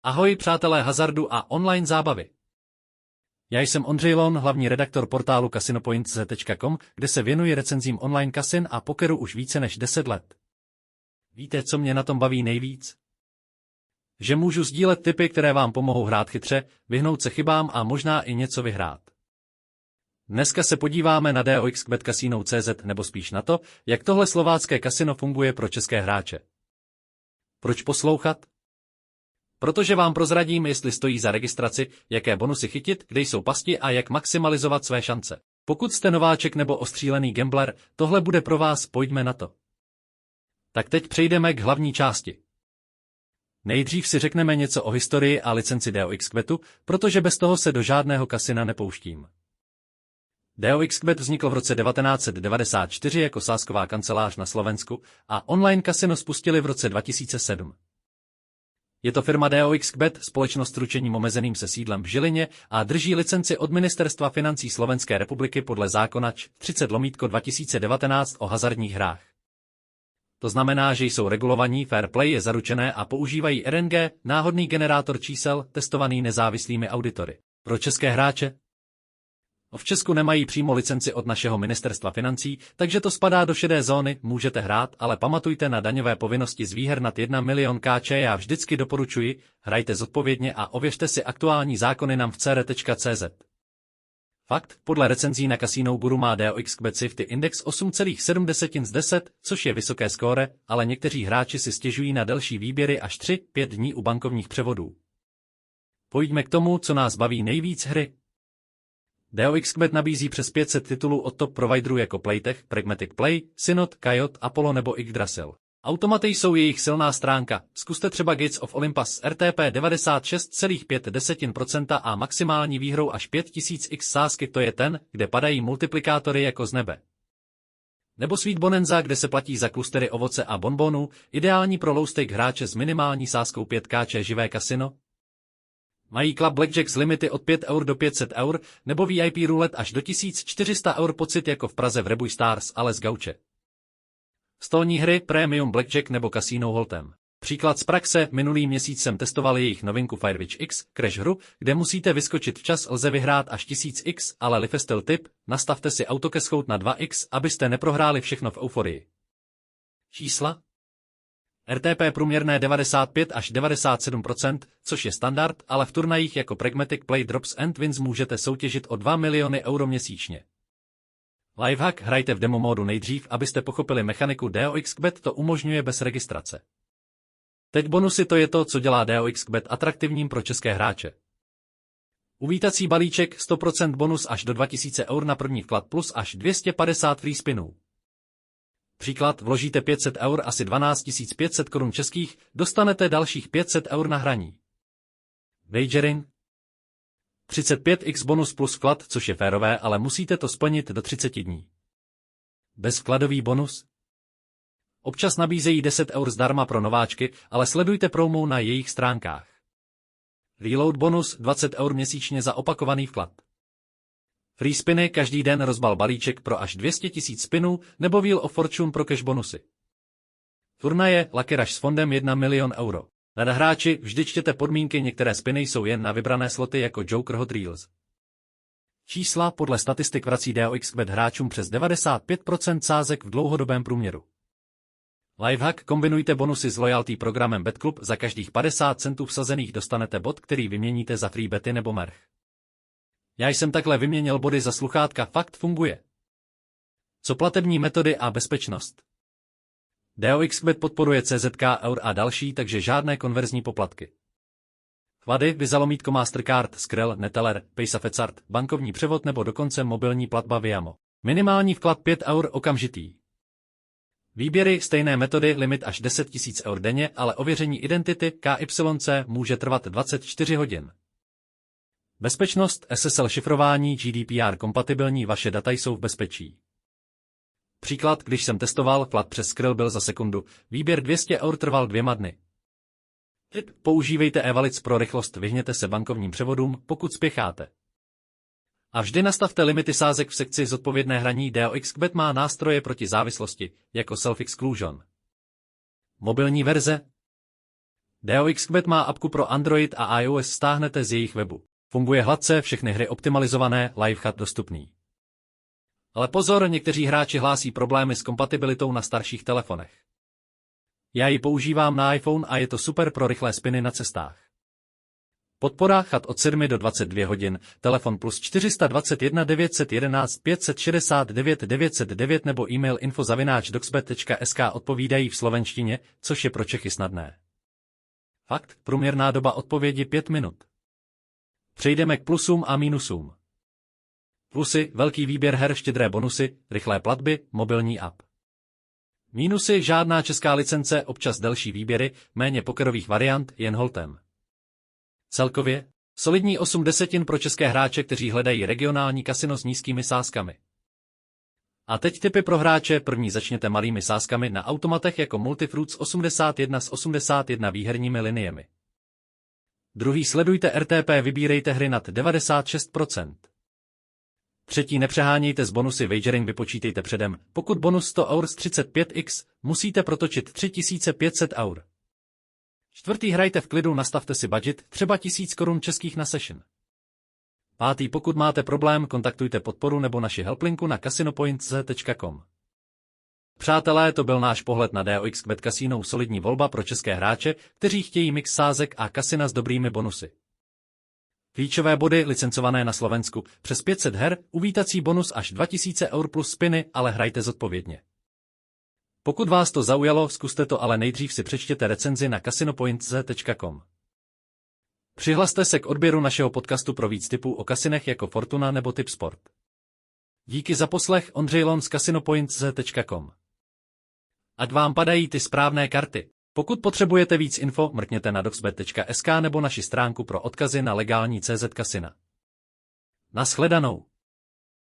Ahoj přátelé hazardu a online zábavy. Já jsem Ondřej Lon, hlavní redaktor portálu casinopoints.com, kde se věnuji recenzím online kasin a pokeru už více než 10 let. Víte, co mě na tom baví nejvíc? Že můžu sdílet tipy, které vám pomohou hrát chytře, vyhnout se chybám a možná i něco vyhrát. Dneska se podíváme na DOXBet-casino.cz nebo spíš na to, jak tohle slovácké kasino funguje pro české hráče. Proč poslouchat? Protože vám prozradím, jestli stojí za registraci, jaké bonusy chytit, kde jsou pasti a jak maximalizovat své šance. Pokud jste nováček nebo ostřílený gambler, tohle bude pro vás, pojďme na to. Tak teď přejdeme k hlavní části. Nejdřív si řekneme něco o historii a licenci DOXBetu, protože bez toho se do žádného kasina nepouštím. DOXBet vznikl v roce 1994 jako sázková kancelář na Slovensku a online kasino spustili v roce 2007. Je to firma DOXBet, společnost s ručením omezeným se sídlem v Žilině a drží licenci od Ministerstva financí Slovenské republiky podle zákona č. 30/2019 o hazardních hrách. To znamená, že jsou regulovaní, fair play je zaručené a používají RNG, náhodný generátor čísel, testovaný nezávislými auditory. Pro české hráče? V Česku nemají přímo licenci od našeho ministerstva financí, takže to spadá do šedé zóny, můžete hrát, ale pamatujte na daňové povinnosti z výher nad 1 milion Kč. Já vždycky doporučuji, hrajte zodpovědně a ověřte si aktuální zákony na mvcr.cz. Fakt, podle recenzí na Casino Guru má DOXBet Safety Index 8,7 z 10, což je vysoké skóre, ale někteří hráči si stěžují na delší výběry až 3-5 dní u bankovních převodů. Pojďme k tomu, co nás baví nejvíc hry. DOXBet nabízí přes 500 titulů od top providerů jako Playtech, Pragmatic Play, Synod, Coyote, Apollo nebo Yggdrasil. Automaty jsou jejich silná stránka, zkuste třeba Gates of Olympus RTP 96,5% a maximální výhrou až 5000x sázky, to je ten, kde padají multiplikátory jako z nebe. Nebo Sweet Bonanza, kde se platí za klustery ovoce a bonbonů, ideální pro low-stake hráče s minimální sázkou 5 Kč. Živé kasino. Mají Club Blackjack s limity od 5 eur do 500 eur, nebo VIP roulette až do 1400 eur, pocit jako v Praze v Rebuy Stars, ale z gauče. Stolní hry, Premium Blackjack nebo Casino Hold'em. Příklad z praxe, minulý měsíc jsem testoval jejich novinku Firewitch X, crash hru, kde musíte vyskočit včas, lze vyhrát až 1000x, ale lifestyle tip, nastavte si autocashhout na 2x, abyste neprohráli všechno v euforii. Čísla? RTP průměrné 95 až 97%, což je standard, ale v turnajích jako Pragmatic Play Drops and Wins můžete soutěžit o 2 miliony euro měsíčně. Lifehack, hrajte v demo módu nejdřív, abyste pochopili mechaniku. DOXBet to umožňuje bez registrace. Teď bonusy, to je to, co dělá DOXBet atraktivním pro české hráče. Uvítací balíček 100% bonus až do 2000 eur na první vklad plus až 250 free spinů. Příklad, vložíte 500 eur, asi 12 500 korun českých, dostanete dalších 500 eur na hraní. Wagering 35x bonus plus vklad, což je férové, ale musíte to splnit do 30 dní. Bezvkladový bonus? Občas nabízejí 10 eur zdarma pro nováčky, ale sledujte promo na jejich stránkách. Reload bonus 20 eur měsíčně za opakovaný vklad. Free spiny, každý den rozbal balíček pro až 200 000 spinů nebo Wheel of Fortune pro cash bonusy. Turnaje, Lucky Rush s fondem 1 milion euro. Rada hráči, vždy čtěte podmínky, některé spiny jsou jen na vybrané sloty jako Joker Hot Reels. Čísla, podle statistik vrací DOXBet hráčům přes 95% sázek v dlouhodobém průměru. Lifehack, kombinujte bonusy s loyalty programem BetClub, za každých 50 centů vsazených dostanete bod, který vyměníte za free bety nebo merch. Já jsem takhle vyměnil body za sluchátka, fakt funguje. Co platební metody a bezpečnost? DOXBet podporuje CZK, eur a další, takže žádné konverzní poplatky. Vklady, Visa, lomítko Mastercard, Skrill, Neteller, PaySafeCard, bankovní převod nebo dokonce mobilní platba Viamo. Minimální vklad 5 eur okamžitý. Výběry, stejné metody, limit až 10 000 eur denně, ale ověření identity KYC může trvat 24 hodin. Bezpečnost, SSL šifrování, GDPR kompatibilní, vaše data jsou v bezpečí. Příklad, když jsem testoval, vklad přes Skrill byl za sekundu, výběr 200 eur trval 2 dny. Tip, používejte e-wallets pro rychlost, vyhněte se bankovním převodům, pokud spěcháte. A vždy nastavte limity sázek v sekci zodpovědné hraní. DOXBet má nástroje proti závislosti, jako self-exclusion. Mobilní verze. DOXBet má apku pro Android a iOS, stáhnete z jejich webu. Funguje hladce, všechny hry optimalizované, livechat dostupný. Ale pozor, někteří hráči hlásí problémy s kompatibilitou na starších telefonech. Já ji používám na iPhone a je to super pro rychlé spiny na cestách. Podpora chat od 7 do 22 hodin, telefon plus 421 911 569 909 nebo e-mail info@doxbet.sk odpovídají v slovenštině, což je pro Čechy snadné. Fakt, průměrná doba odpovědi 5 minut. Přejdeme k plusům a mínusům. Plusy, velký výběr her, štědré bonusy, rychlé platby, mobilní app. Mínusy, žádná česká licence, občas delší výběry, méně pokerových variant, jen holtem. Celkově, solidní 8 desetin pro české hráče, kteří hledají regionální kasino s nízkými sázkami. A teď tipy pro hráče, první začněte malými sázkami na automatech jako Multifruits 81 s 81 výherními liniemi. Druhý sledujte RTP, vybírejte hry nad 96%. Třetí nepřehánějte s bonusy, wagering vypočítejte předem, pokud bonus 100 eur z 35x, musíte protočit 3500 eur. Čtvrtý, hrajte v klidu, nastavte si budget, třeba 1000 korun českých na session. Pátý, pokud máte problém, kontaktujte podporu nebo naši helplinku na casinopoints.com. Přátelé, to byl náš pohled na DOXBet Casino, solidní volba pro české hráče, kteří chtějí mix sázek a kasina s dobrými bonusy. Klíčové body, licencované na Slovensku, přes 500 her, uvítací bonus až 2000 eur plus spiny, ale hrajte zodpovědně. Pokud vás to zaujalo, zkuste to, ale nejdřív si přečtěte recenzi na casinopoints.com. Přihlaste se k odběru našeho podcastu pro víc tipů o kasinech jako Fortuna nebo Tipsport. Díky za poslech, Ondřej Lon z casinopoints.com. Ať vám padají ty správné karty. Pokud potřebujete víc info, mrkněte na doxbet.sk nebo naši stránku pro odkazy na legální CZ kasina. Nashledanou.